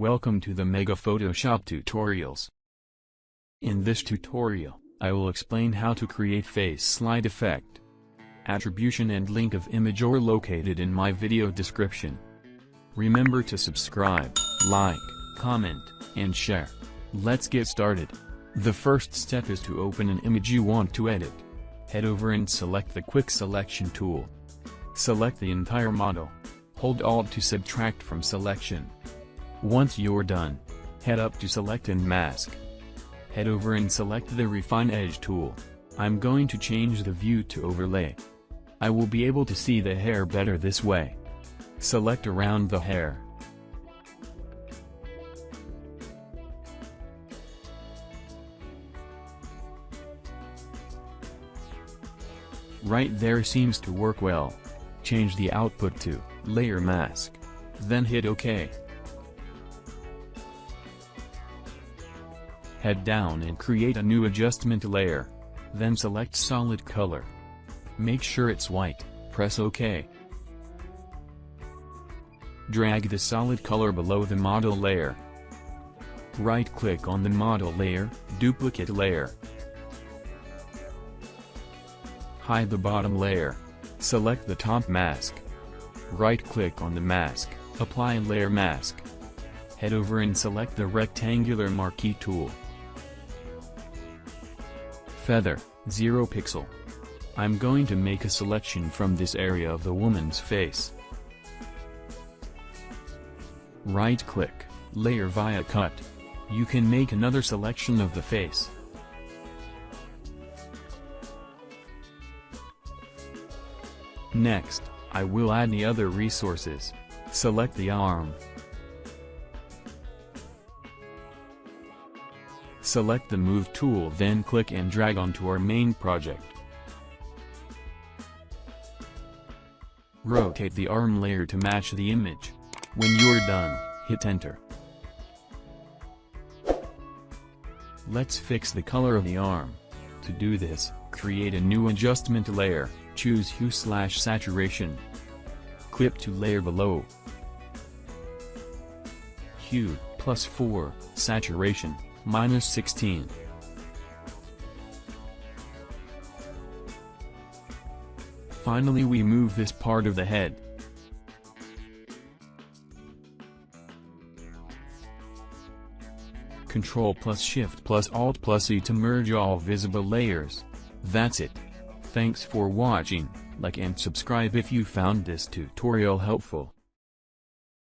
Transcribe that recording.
Welcome to the Mega Photoshop Tutorials. In this tutorial, I will explain how to create face slide effect. Attribution and link of image are located in my video description. Remember to subscribe, like, comment, and share. Let's get started. The first step is to open an image you want to edit. Head over and select the Quick Selection tool. Select the entire model. Hold Alt to subtract from selection. Once you're done, head up to Select and Mask. Head over and select the Refine Edge tool. I'm going to change the view to Overlay. I will be able to see the hair better this way. Select around the hair. Right there seems to work well. Change the output to Layer Mask. Then hit OK. Head down and create a new adjustment layer. Then select Solid Color. Make sure it's white, press OK. Drag the solid color below the model layer. Right-click on the model layer, duplicate layer. Hide the bottom layer. Select the top mask. Right-click on the mask, apply Layer Mask. Head over and select the rectangular marquee tool. Feather, 0 pixel. I'm going to make a selection from this area of the woman's face. Right-click, Layer via Cut. You can make another selection of the face. Next, I will add the other resources. Select the arm. Select the Move tool, then click and drag onto our main project. Rotate the arm layer to match the image. When you're done, hit Enter. Let's fix the color of the arm. To do this, create a new adjustment layer, choose Hue/Saturation. Clip to layer below. Hue, +4, Saturation, -16. Finally we move this part of the head. Ctrl+Shift+Alt+E to merge all visible layers. That's it. Thanks for watching, like and subscribe if you found this tutorial helpful.